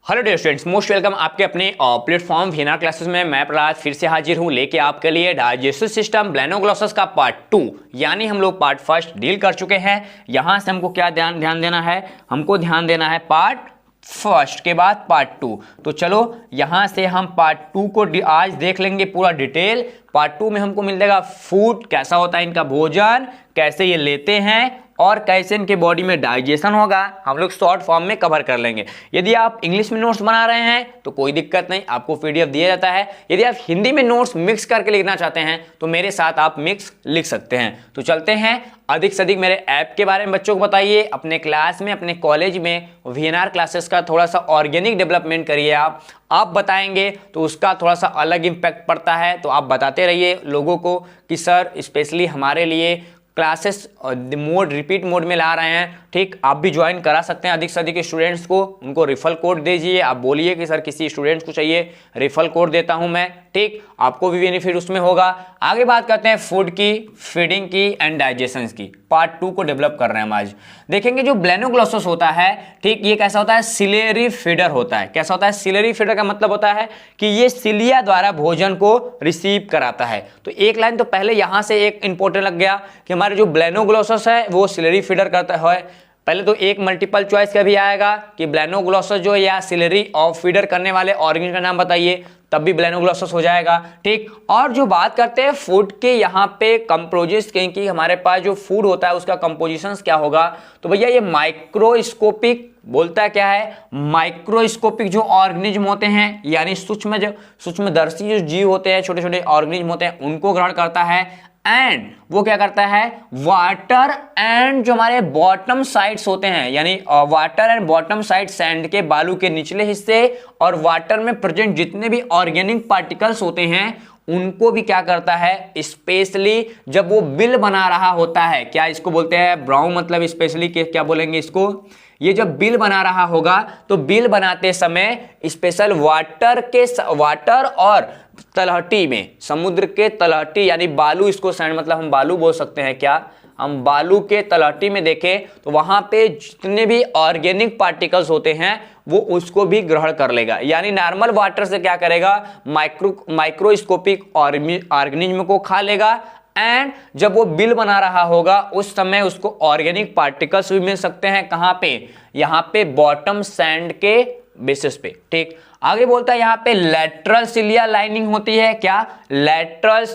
Hello dear students, most welcome आपके अपने platform VNR classes में। मैं प्रहलाद फिर से हाजिर हूं लेके आपके लिए डाइजेस्टिव सिस्टम ब्लेनोग्लोसस का पार्ट 2, यानी हम लोग पार्ट फर्स्ट डील कर चुके हैं। यहां से हमको क्या ध्यान देना है, हमको ध्यान देना है पार्ट फर्स्ट के बाद पार्ट 2। तो चलो यहां से हम पार्ट 2 को आज देख लेंगे पूरा डिटेल। पार्ट 2 में हमको मिल जाएगा फूड कैसा होता है, इनका भोजन कैसे ये लेते हैं और कैसे इनके बॉडी में डाइजेशन होगा, हम लोग शॉर्ट फॉर्म में कवर कर लेंगे। यदि आप इंग्लिश में नोट्स बना रहे हैं तो कोई दिक्कत नहीं, आपको पीडीएफ दिया जाता है। यदि आप हिंदी में नोट्स मिक्स करके लिखना चाहते हैं तो मेरे साथ आप मिक्स लिख सकते हैं। तो चलते हैं, अधिक से अधिक मेरे ऐप के बारे में बच्चों को बताइए। अपने क्लास में, अपने कॉलेज में वीएनआर क्लासेस का थोड़ा सा ऑर्गेनिक डेवलपमेंट करिए। आप बताएंगे तो उसका थोड़ा सा अलग इम्पैक्ट पड़ता है। तो आप बताते रहिए लोगों को कि सर स्पेशली हमारे लिए क्लासेस मोड रिपीट मोड में ला रहे हैं। ठीक, आप भी ज्वाइन करा सकते हैं अधिक से अधिक स्टूडेंट्स को। उनको रिफल कोड दीजिए, आप बोलिए कि सर किसी स्टूडेंट्स को चाहिए, रिफल कोड देता हूं मैं। ठीक, आपको भी बेनिफिट उसमें होगा। आगे बात करते हैं फूड की, फीडिंग की एंड डाइजेशन की। पार्ट 2 को डेवलप कर रहे हैं हम आज। देखेंगे जो ब्लेनोग्लोसस होता है, ठीक, ये कैसा होता है, सिलियरी फीडर होता है। कैसा होता है, सिलियरी फीडर का मतलब होता है कि ये सिलिया द्वारा भोजन को रिसीव कराता है। तो एक लाइन तो पहले यहां से एक इंपॉर्टेंट लग गया कि हमारे जो ब्लेनोग्लोसस है वो सिलियरी फीडर करता है। पहले तो एक मल्टीपल चॉइस का भी आएगा कि ब्लेनोग्लोसस जो है या सिलियरी ऑफ फीडर करने वाले ऑर्गेन का नाम बताइए, तब भी ब्लेनोग्लोसस हो जाएगा। ठीक, और जो बात करते हैं फूड के यहाँ पे कंपोजिशन, क्योंकि हमारे पास जो फूड होता है उसका कंपोजिशन क्या होगा, तो भैया ये माइक्रोस्कोपिक बोलता है। क्या है, माइक्रोस्कोपिक जो ऑर्गेनिज्म होते हैं, यानी सूक्ष्मदर्शी जो जीव होते हैं, छोटे छोटे ऑर्गेनिज्म होते हैं, उनको ग्रहण करता है। एंड वो क्या करता है, वाटर एंड जो हमारे बॉटम साइड्स होते हैं, यानी water and bottom side sand के बालू के निचले हिस्से और वाटर में प्रेजेंट जितने भी ऑर्गेनिक पार्टिकल्स होते हैं उनको भी क्या करता है, स्पेशली जब वो बिल बना रहा होता है। क्या इसको बोलते हैं, ब्राउन, मतलब स्पेशली क्या बोलेंगे इसको, ये जब बिल बना रहा होगा तो बिल बनाते समय स्पेशल वाटर और तलहटी में, समुद्र के तलहटी यानी बालू, इसको सैंड मतलब हम बालू बोल सकते हैं। क्या हम बालू के तलहटी में देखें तो वहां पे जितने भी ऑर्गेनिक पार्टिकल्स होते हैं वो उसको भी ग्रहण कर लेगा। यानी नॉर्मल वाटर से क्या करेगा, माइक्रोस्कोपिक ऑर्गेनिज्म को खा लेगा। एंड जब वो बिल बना रहा होगा उस समय उसको ऑर्गेनिक पार्टिकल्स भी मिल सकते हैं। कहां पे, यहां पे बॉटम सैंड के बेसिस पे। ठीक, आगे बोलता है यहाँ पे लेटरल सिलिया लाइनिंग होती है। क्या, लेटरल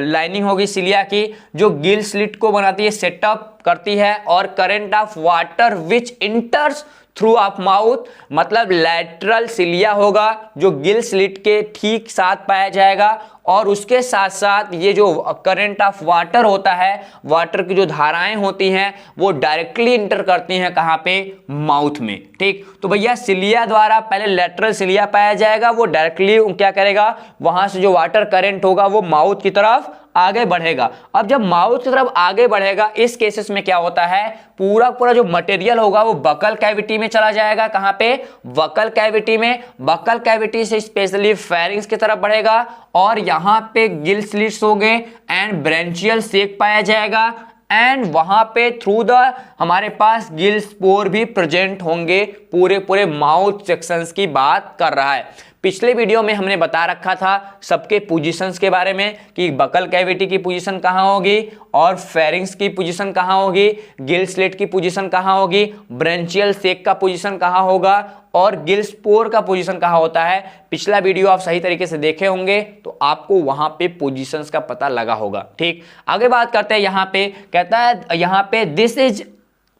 लाइनिंग होगी सिलिया की, जो गिल स्लिट को बनाती है, सेटअप करती है। और current of water which इंटर्स through of mouth, मतलब लेटरल सिलिया होगा जो गिल स्लिट के ठीक साथ पाया जाएगा। और उसके साथ साथ ये जो करंट ऑफ वाटर होता है, वाटर की जो धाराएं होती हैं वो डायरेक्टली इंटर करती हैं कहां पे, माउथ में। ठीक, तो भैया सिलिया द्वारा पहले लेटरल सिलिया पाया जाएगा, वो डायरेक्टली क्या करेगा, वहां से जो वाटर करंट होगा वो माउथ की तरफ आगे बढ़ेगा। अब जब माउथ की तरफ आगे बढ़ेगा, इस केसेस में क्या होता है, पूरा जो मटेरियल होगा वो बकल कैविटी में चला जाएगा। कहां पे, बकल कैविटी में। बकल कैविटी से स्पेशली फेरिंग्स की तरफ बढ़ेगा और यहां पे गिल स्लिट्स हो गए एंड ब्रेंचियल सेक पाया जाएगा। एंड वहां पे थ्रू द हमारे पास गिल स्पोर भी प्रेजेंट होंगे। पूरे माउथ सेक्शंस की बात कर रहा है। पिछले वीडियो में हमने बता रखा था सबके पोजीशंस के बारे में कि बकल कैविटी की पोजीशन कहां होगी और फेरिंग्स की पोजीशन कहां होगी, गिल स्लिट की पोजीशन कहां होगी, ब्रेंचियल सेक का पोजीशन कहां होगा और गिल स्पोर का पोजीशन कहां होता है। पिछला वीडियो आप सही तरीके से देखे होंगे तो आपको वहां पे पोजीशंस का पता लगा होगा। ठीक, आगे बात करते हैं। यहां पे कहता है, यहां पे this is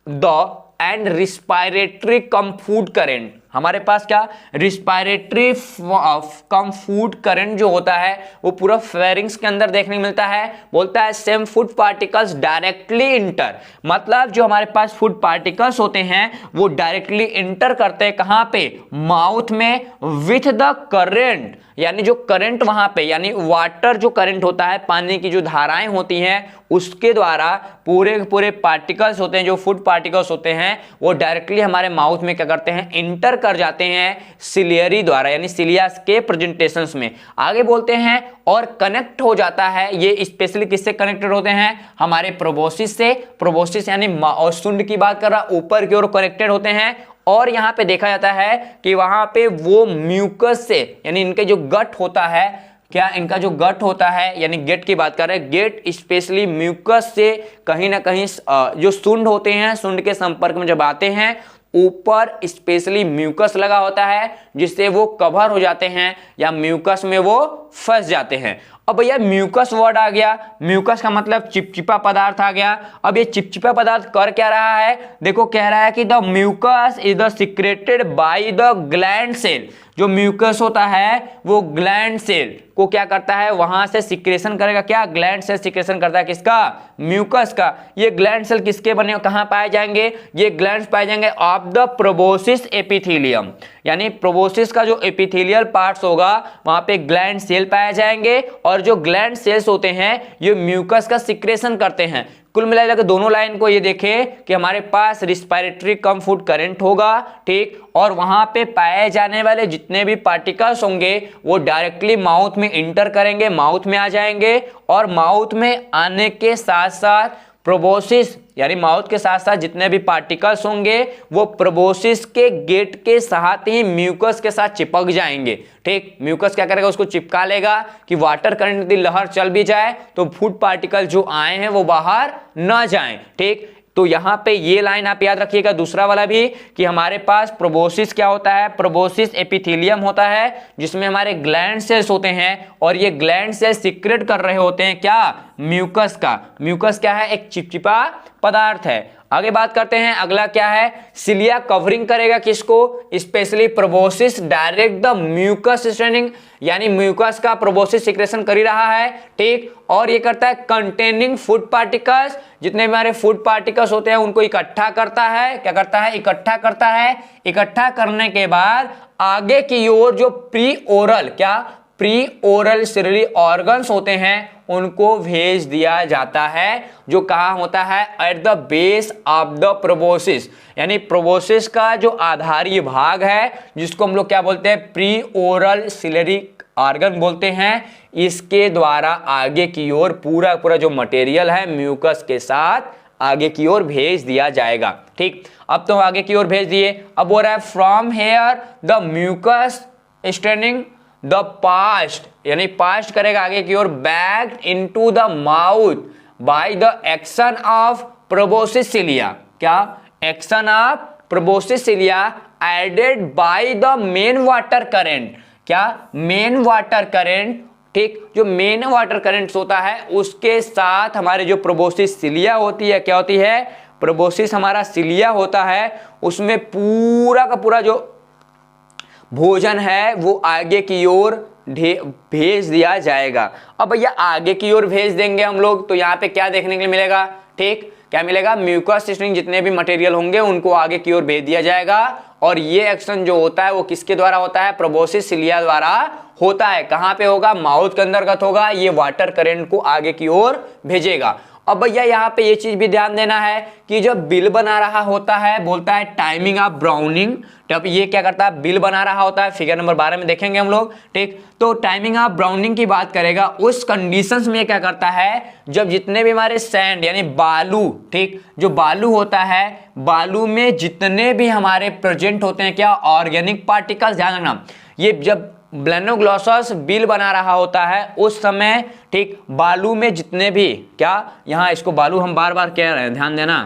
the end respiratory come food current. हमारे पास क्या, रिस्पायरेटरी कम फूड करंट जो होता है वो पूरा फेरिंग्स के अंदर देखने को मिलता है। बोलता है same food particles directly inter, मतलब जो हमारे पास फूड पार्टिकल्स होते हैं वो डायरेक्टली इंटर करते हैं कहां पे, माउथ में, विथ द करंट, यानी जो करंट वहां पे, यानी वाटर जो करंट होता है, पानी की जो धाराएं होती हैं उसके द्वारा पूरे पार्टिकल्स होते हैं, जो फूड पार्टिकल्स होते हैं वो डायरेक्टली हमारे माउथ में क्या करते हैं, इंटर कर जाते हैं सिलियरी द्वारा, यानी सिलिया के प्रेजेंटेशंस में। आगे बोलते हैं और कनेक्ट हो जाता है। ये स्पेशली किससे कनेक्टेड होते हैं, हमारे प्रोबोसिस से। प्रोबोसिस यानी सुंड की बात कर रहा, ऊपर की ओर कनेक्टेड होते हैं और यहाँ पे देखा जाता है कि वहां पे वो म्यूकस से, यानी इनके जो गट होता है, क्या इनका जो गट होता है, यानी गेट की बात कर रहे हैं, गेट स्पेशली म्यूकस से कहीं ना कहीं जो सुंड होते हैं, सुंड के संपर्क में जब आते हैं, ऊपर स्पेशली म्यूकस लगा होता है जिससे वो कवर हो जाते हैं या म्यूकस में वो फंस जाते हैं। अब भैया म्यूकस वर्ड आ गया, म्यूकस का मतलब चिपचिपा पदार्थ आ गया। अब ये चिपचिपा पदार्थ कर क्या रहा है, देखो कह रहा है कि the mucus is the secreted by the gland cell. जो म्यूकस होता है वो ग्लैंड सेल को क्या करता है, वहां से सिक्रेशन करेगा। क्या ग्लैंड सेल सिक्रेशन करता है, किसका, म्यूकस का। ये ग्लैंड सेल किसके बने, कहां पाए जाएंगे, ये ग्लैंड्स पाए जाएंगे ऑफ द प्रोबोसिस एपिथेलियम, यानी प्रोबोसिस का जो एपिथेलियल पार्ट्स होगा वहां पे ग्लैंड सेल पाए जाएंगे, और जो ग्लैंड सेल्स होते हैं ये म्यूकस का सिक्रेशन करते हैं। कुल मिलाकर के दोनों लाइन को ये देखें कि हमारे पास रिस्पायरेटरी कम फूड करंट होगा, ठीक, और वहां पे पाए जाने वाले जितने भी पार्टिकल्स होंगे वो डायरेक्टली माउथ में इंटर करेंगे, माउथ में आ जाएंगे, और माउथ में आने के साथ साथ प्रोबोसिस, यानी माउथ के साथ साथ जितने भी पार्टिकल्स होंगे वो प्रोबोसिस के गेट के साथ ही म्यूकस के साथ चिपक जाएंगे। ठीक, म्यूकस क्या करेगा, उसको चिपका लेगा कि वाटर करंट की लहर चल भी जाए तो फूड पार्टिकल जो आए हैं वो बाहर ना जाएं। ठीक, तो यहां पे ये लाइन आप याद रखिएगा, दूसरा वाला भी, कि हमारे पास प्रोबोसिस क्या होता है, प्रोबोसिस एपिथेलियम होता है जिसमें हमारे ग्लैंड सेल्स होते हैं, और ये ग्लैंड सेल्स सिक्रेट कर रहे होते हैं क्या, म्यूकस का। म्यूकस क्या है, एक चिपचिपा पदार्थ है। आगे बात करते हैं, अगला क्या है, सिलिया कवरिंग करेगा किसको, specially proboscis direct the mucus straining, यानी म्यूकस का प्रोबोसिस सिक्रेशन कर ही रहा है। ठीक, और ये करता है कंटेनिंग फूड पार्टिकल्स, जितने भी हमारे फूड पार्टिकल्स होते हैं उनको इकट्ठा करता है। क्या करता है, इकट्ठा करता है। इकट्ठा करने के बाद आगे की ओर जो प्री ओरल, क्या प्री ओरल सिलरी ऑर्गन्स होते हैं उनको भेज दिया जाता है, जो कहां होता है, at the base of the proboscis, यानी प्रोबोसिस का जो आधारीय भाग है जिसको हम लोग क्या बोलते हैं, प्री ओरल सिलरी ऑर्गन बोलते हैं। इसके द्वारा आगे की ओर पूरा पूरा जो मटेरियल है म्यूकस के साथ आगे की ओर भेज दिया जाएगा। ठीक, अब तो आगे की ओर भेज दिए। अब बोल रहा है from here the mucus straining the past, यानी पास्ट करेगा आगे की ओर, backed into the mouth by the action of proboscis cilia. क्या, action of proboscis cilia aided by the main water current. क्या, मेन वाटर करेंट। ठीक, जो main water current होता है उसके साथ हमारे जो प्रोबोसिस सिलिया होती है, क्या होती है, प्रोबोसिस हमारा सिलिया होता है, उसमें पूरा का पूरा जो भोजन है वो आगे की ओर भेज दिया जाएगा। अब भैया आगे की ओर भेज देंगे हम लोग तो यहाँ पे क्या देखने के लिए मिलेगा, ठीक, क्या मिलेगा, म्यूकस स्ट्रिंग जितने भी मटेरियल होंगे उनको आगे की ओर भेज दिया जाएगा, और ये एक्शन जो होता है वो किसके द्वारा होता है, प्रोबोसिस सिलिया द्वारा होता है। कहां पे होगा, माउथ के अंतर्गत होगा। ये वाटर करंट को आगे की ओर भेजेगा। अब भैया यहाँ पे ये चीज भी ध्यान देना है कि जब बिल बना रहा होता है, बोलता है टाइमिंग ऑफ ब्राउनिंग, तब ये क्या करता है, बिल बना रहा होता है। फिगर नंबर 12 में देखेंगे हम लोग। ठीक, तो टाइमिंग ऑफ ब्राउनिंग की बात करेगा, उस कंडीशंस में क्या करता है, जब जितने भी हमारे सैंड यानी बालू, ठीक, जो बालू होता है, बालू में जितने भी हमारे प्रेजेंट होते हैं क्या, ऑर्गेनिक पार्टिकल्स, ध्यान रखना, ये जब ब्लेनोग्लॉसस बिल बना रहा होता है उस समय, ठीक, बालू में जितने भी, क्या, यहाँ इसको बालू हम बार बार कह रहे हैं, ध्यान देना,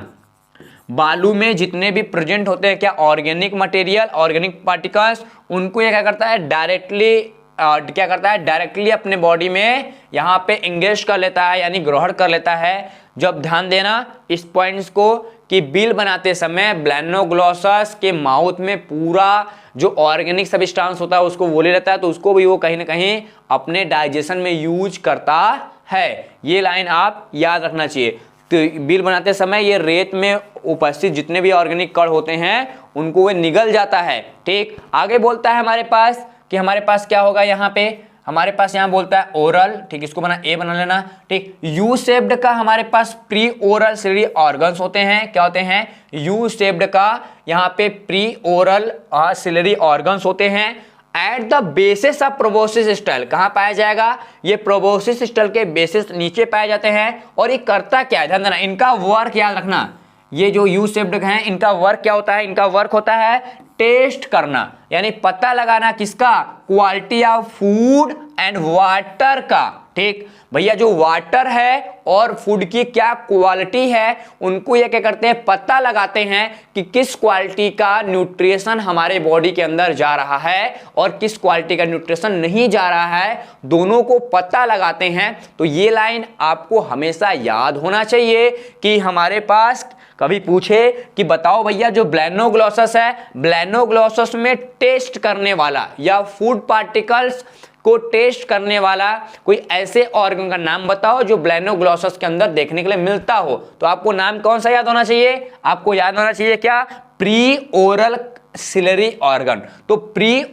बालू में जितने भी प्रेजेंट होते हैं क्या, ऑर्गेनिक मटेरियल, ऑर्गेनिक पार्टिकल्स, उनको ये क्या करता है, डायरेक्टली क्या करता है, डायरेक्टली अपने बॉडी में यहाँ पे इंगेज कर लेता है, यानी ग्रहण कर लेता है। जब ध्यान देना इस पॉइंट्स को कि बिल बनाते समय ब्लेनोग्लॉसस के माउथ में पूरा जो ऑर्गेनिक सब्सटेंस होता है उसको वो ले लेता है, तो उसको भी वो कहीं ना कहीं अपने डाइजेशन में यूज करता है। ये लाइन आप याद रखना चाहिए। तो बिल बनाते समय ये रेत में उपस्थित जितने भी ऑर्गेनिक कण होते हैं उनको वो निगल जाता है। ठीक, आगे बोलता है हमारे पास कि हमारे पास क्या होगा, यहाँ पे हमारे पास यहाँ बोलता है ओरल, ठीक, इसको बना ए बना लेना। ठीक, यू शेप्ड का हमारे पास प्री ओरल सिलरी ऑर्गन्स होते हैं, क्या होते हैं, यू शेप्ड का यहाँ पे प्री ओरल सिलरी ऑर्गन्स होते हैं। At the basis of proboscis stall, कहाँ पाया जाएगा, ये प्रोबोसिस स्टल के बेसिस नीचे पाए जाते हैं। और ये करता क्या है, ध्यान देना, इनका वर्क याद रखना, ये जो यू शेप्ड हैं इनका वर्क क्या होता है, इनका वर्क होता है टेस्ट करना, यानी पता लगाना किसका, quality of food and water का। ठीक भैया, जो वाटर है और फूड की क्या क्वालिटी है उनको ये क्या करते हैं, पता लगाते हैं कि किस क्वालिटी का न्यूट्रिशन हमारे बॉडी के अंदर जा रहा है और किस क्वालिटी का न्यूट्रिशन नहीं जा रहा है, दोनों को पता लगाते हैं। तो ये लाइन आपको हमेशा याद होना चाहिए कि हमारे पास कभी पूछे कि बताओ भैया जो ब्लेनोग्लॉसस है, ब्लेनोग्लॉसस में टेस्ट करने वाला या फूड पार्टिकल्स को टेस्ट करने वाला कोई ऐसे ऑर्गन का नाम बताओ जो ब्लेनोग्लॉसस के अंदर देखने के लिए मिलता हो। तो आपको नाम कौन सा याद होना चाहिए, आपको याद होना चाहिए क्या, प्री ओरल सिलरी ऑर्गन। तो प्री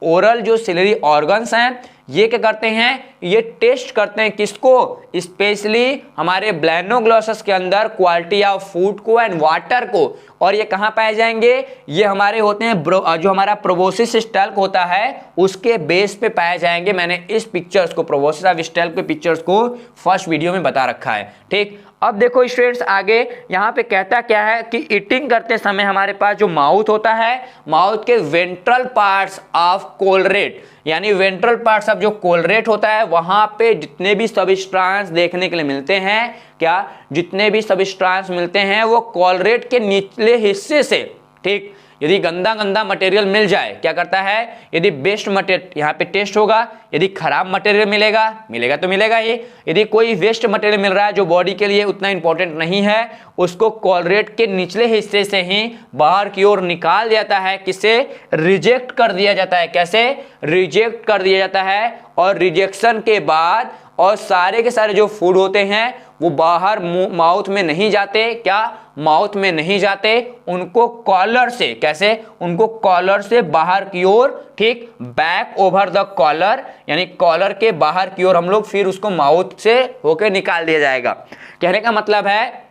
ओरल जो सिलरी ऑर्गन्स हैं ये क्या करते हैं, ये टेस्ट करते हैं किसको, स्पेशली हमारे ब्लेनोग्लॉसस के अंदर क्वालिटी ऑफ फूड को एंड वाटर को। और ये कहाँ पाए जाएंगे, ये हमारे होते हैं जो हमारा प्रोबोसिस स्टैल्क होता है उसके बेस पे पाए जाएंगे। मैंने इस पिक्चर्स को, प्रोबोसिस ऑफ स्टैल्क के पिक्चर्स को फर्स्ट वीडियो में बता रखा है। ठीक, अब देखो स्टूडेंट्स आगे यहाँ पे कहता क्या है कि ईटिंग करते समय हमारे पास जो माउथ होता है, माउथ के वेंट्रल पार्ट्स ऑफ कोलरेट, यानी वेंट्रल पार्ट्स ऑफ जो कोलरेट होता है वहां पे जितने भी सबस्ट्रांस देखने के लिए मिलते हैं, क्या जितने भी सबस्ट्रांस मिलते हैं वो कोलरेट के निचले हिस्से से। ठीक, यदि गंदा गंदा मटेरियल मिल जाए क्या करता है, यदि बेस्ट मटेरियल यहाँ पे टेस्ट होगा, यदि खराब मटेरियल मिलेगा तो मिलेगा ही। यदि कोई वेस्ट मटेरियल मिल रहा है जो बॉडी के लिए उतना इंपॉर्टेंट नहीं है, उसको कोलरेट के निचले हिस्से से ही बाहर की ओर निकाल दिया जाता है, किसे, रिजेक्ट कर दिया जाता है। कैसे, रिजेक्ट कर दिया जाता है। और रिजेक्शन के बाद और सारे के सारे जो फूड होते हैं वो बाहर माउथ में नहीं जाते, क्या, माउथ में नहीं जाते, उनको कॉलर से, कैसे, उनको कॉलर से बाहर की ओर, ठीक, बैक ओवर द कॉलर, यानी कॉलर के बाहर की ओर हम लोग फिर उसको माउथ से होकर निकाल दिया जाएगा। कहने का मतलब है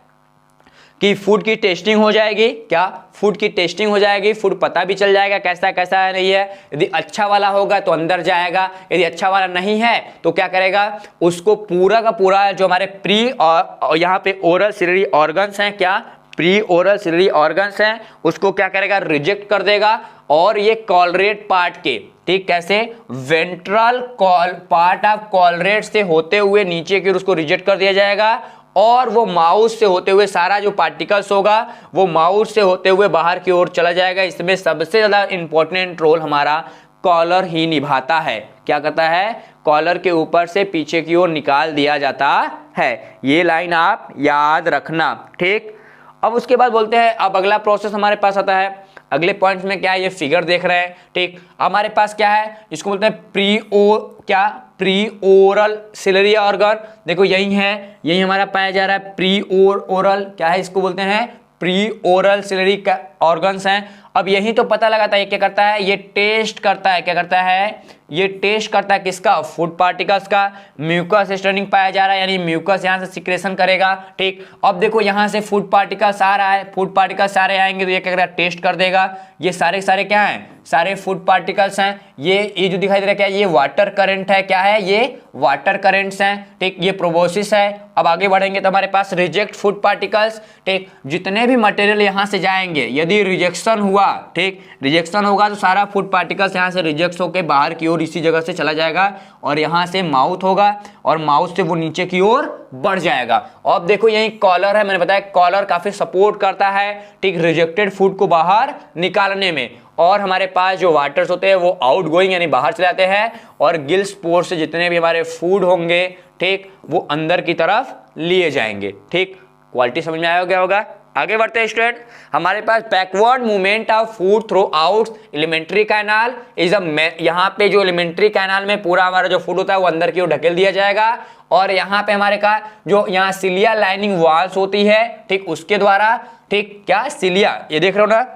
कि फूड की टेस्टिंग हो जाएगी, क्या, फूड की टेस्टिंग हो जाएगी, फूड पता भी चल जाएगा कैसा कैसा है नहीं है। यदि अच्छा वाला होगा तो अंदर जाएगा, यदि अच्छा वाला नहीं है तो क्या करेगा, उसको पूरा का पूरा जो हमारे प्री और यहाँ पे ओरल सिलरी ऑर्गन्स हैं, क्या, प्री ओरल सिलरी ऑर्गन्स हैं, उसको क्या करेगा, रिजेक्ट कर देगा। और ये कॉलरेट पार्ट के, ठीक, कैसे, वेंट्रल पार्ट ऑफ कॉलरेट से होते हुए नीचे की उसको रिजेक्ट कर दिया जाएगा। और वो माउथ से होते हुए सारा जो पार्टिकल्स होगा वो माउथ से होते हुए बाहर की ओर चला जाएगा। इसमें सबसे ज्यादा इंपॉर्टेंट रोल हमारा कॉलर ही निभाता है। क्या करता है, कॉलर के ऊपर से पीछे की ओर निकाल दिया जाता है। ये लाइन आप याद रखना। ठीक, अब उसके बाद बोलते हैं, अब अगला प्रोसेस हमारे पास आता है। अगले पॉइंट्स में क्या है, ये फिगर देख रहे हैं। ठीक, हमारे पास क्या है, इसको बोलते हैं प्री ओरल सिलरी ऑर्गन। देखो यही है, यही हमारा पाया जा रहा है प्री ओरल, क्या है, इसको बोलते हैं प्री ओरल सिलरी ऑर्गन्स हैं। अब यही तो पता लगाता है, ये क्या करता है, ये टेस्ट करता है, क्या करता है, ये टेस्ट करता है किसका, फूड पार्टिकल्स का। म्यूकस स्टर्निंग पाया जा रहा है, यानी म्यूकस यहाँ से सिक्रेशन करेगा। ठीक, अब देखो यहाँ से फूड पार्टिकल्स आ रहा है, फूड पार्टिकल्स सारे आएंगे तो ये क्या करेगा, टेस्ट कर देगा। ये सारे सारे क्या हैं, सारे फूड पार्टिकल्स हैं। ये जो दिखाई दे रहा है क्या, ये वाटर करंट है, क्या है, ये वाटर करंट्स हैं। ठीक, ये प्रोबोसिस है। अब आगे बढ़ेंगे तो हमारे पास रिजेक्ट फूड पार्टिकल्स। ठीक, जितने भी मटेरियल यहाँ से जाएंगे, यदि रिजेक्शन हुआ, ठीक, रिजेक्शन होगा तो सारा फूड पार्टिकल्स यहाँ से रिजेक्ट होकर बाहर की ओर इसी जगह से चला जाएगा और यहाँ से माउथ होगा और माउथ से वो नीचे की ओर बढ़ जाएगा। अब देखो यही कॉलर है, मैंने बताया कॉलर काफी सपोर्ट करता है, ठीक, रिजेक्टेड फूड को बाहर निकालने में। और हमारे पास जो वाटर्स होते हैं वो आउट गोइंग यानी बाहर चले जाते हैं और गिल्स पोर से जितने भी हमारे फूड होंगे, ठीक, वो अंदर की तरफ लिए जाएंगे। ठीक, क्वालिटी समझ में आया गया होगा। आगे बढ़ते हैं स्टूडेंट, हमारे पास backward movement of food throughout alimentary canal is a, यहाँ पे जो एलिमेंट्री कैनाल में पूरा हमारा जो फूड होता है वो अंदर की ओर ढकेल दिया जाएगा। और यहाँ पे हमारे का जो यहाँ सिलिया लाइनिंग वॉल्स होती है, ठीक, उसके द्वारा, ठीक, क्या, सिलिया, ये देख रहे हो ना,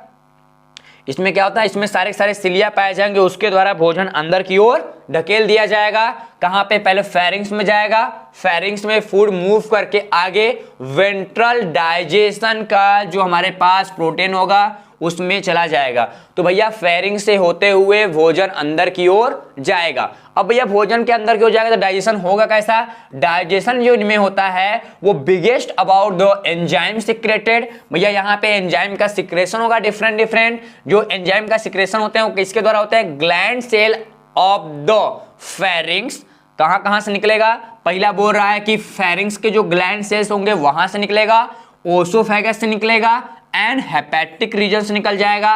इसमें क्या होता है, इसमें सारे सारे सिलिया पाए जाएंगे, उसके द्वारा भोजन अंदर की ओर ढकेल दिया जाएगा। कहां पे, पहले फेरिंग्स में जाएगा, फेरिंग्स में फूड मूव करके आगे वेंट्रल डाइजेशन का जो हमारे पास प्रोटीन होगा उसमें चला जाएगा। तो भैया फेरिंग से होते हुए भोजन अंदर की ओर जाएगा। अब भैया भोजन के अंदर की ओर जाएगा तो डाइजेशन होगा कैसा, डाइजेशन जो इनमें होता है वो biggest about the enzyme secreted. भैया यहाँ पे एंजाइम का सिक्रेशन होगा डिफरेंट। जो एंजाइम का सिक्रेशन होते हैं वो किसके द्वारा होता है, gland cell of the pharynx. कहां से निकलेगा, पहला बोल रहा है कि फेरिंग्स के जो ग्लैंड सेल्स होंगे वहां से निकलेगा, ओसोफेगस से निकलेगा एंड हेपेटिक रीजन से निकल जाएगा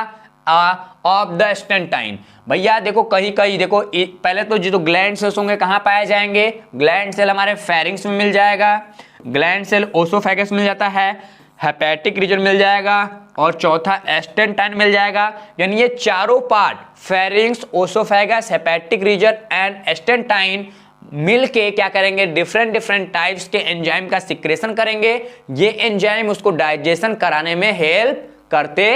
ऑफ द स्टेंटाइन। भैया देखो कहीं देखो पहले तो जो ग्लैंड सेल्स होंगे कहां पाए जाएंगे, ग्लैंड सेल हमारे फेरिंग्स में मिल जाएगा, ग्लैंड सेल ओसोफेगस मिल जाता है, हेपेटिक रीजन मिल जाएगा और चौथा स्टेंटाइन मिल जाएगा। यानी ये चारों part pharynx, oesophagus, hepatic region and intestine मिलके क्या करेंगे, डिफरेंट टाइप्स के एंजाइम का सिक्रेशन करेंगे। ये एंजाइम उसको डाइजेशन कराने में हेल्प करते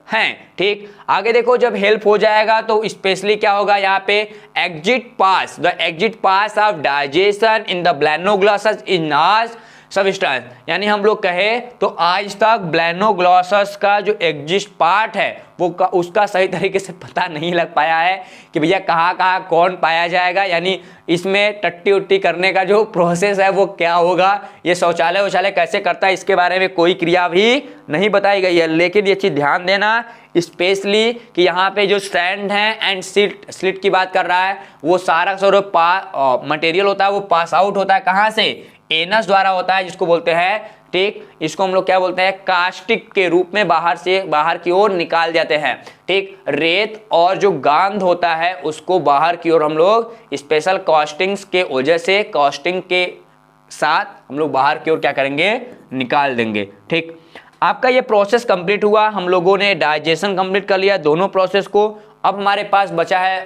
हैं। ठीक, आगे देखो जब हेल्प हो जाएगा तो स्पेशली क्या होगा यहाँ पे, exit pass of digestion in the Balanoglossus is not substance. यानी हम लोग कहे तो आज तक ब्लैनोग्लॉसस का जो एग्जिस्ट पार्ट है वो उसका सही तरीके से पता नहीं लग पाया है कि भैया कहाँ कौन पाया जाएगा। यानी इसमें टट्टी उट्टी करने का जो प्रोसेस है वो क्या होगा, ये शौचालय कैसे करता है, इसके बारे में कोई क्रिया भी नहीं बताई गई है। लेकिन ये चीज़ ध्यान देना स्पेशली कि यहाँ पे जो स्टैंड है एंड स्लिट की बात कर रहा है, वो सारा मटेरियल होता है वो पास आउट होता है कहाँ से, एनस द्वारा होता है, जिसको बोलते हैं, ठीक, इसको हम लोग क्या बोलते हैं, कास्टिक के रूप में बाहर की ओर निकाल जाते हैं। ठीक, रेत और जो गांध होता है उसको बाहर की ओर हम लोग स्पेशल कास्टिंग्स के वजह से, कास्टिंग के साथ हम लोग बाहर की ओर क्या करेंगे, निकाल देंगे। ठीक, आपका ये प्रोसेस कंप्लीट हुआ, हम लोगों ने डाइजेशन कंप्लीट कर लिया दोनों प्रोसेस को। अब हमारे पास बचा है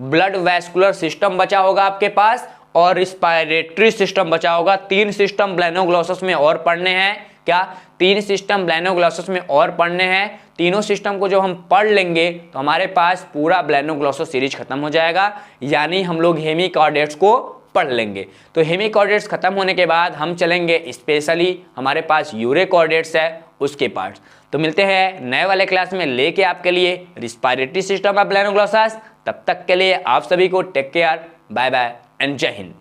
ब्लड वैस्कुलर सिस्टम बचा होगा आपके पास और रिस्पायरेटरी सिस्टम बचा होगा। 3 सिस्टम ब्लैनोग्लॉसस में और पढ़ने हैं। क्या 3 सिस्टम ब्लैनोग्लॉसस में और पढ़ने हैं? तीनों सिस्टम को जब हम पढ़ लेंगे तो हमारे पास पूरा ब्लैनोग्लॉसस सीरीज खत्म हो जाएगा, यानी हम लोग हेमिकॉर्डेट्स को पढ़ लेंगे। तो हेमिकॉर्डेट्स खत्म होने के बाद हम चलेंगे स्पेशली हमारे पास यूरेकॉर्डेट्स है उसके पार्ट्स। तो मिलते हैं नए वाले क्लास में लेके आपके लिए रिस्पायरेटरी सिस्टम ऑफ ब्लैनोग्लॉसस। तब तक के लिए आप सभी को take care, bye bye and Jai Hind.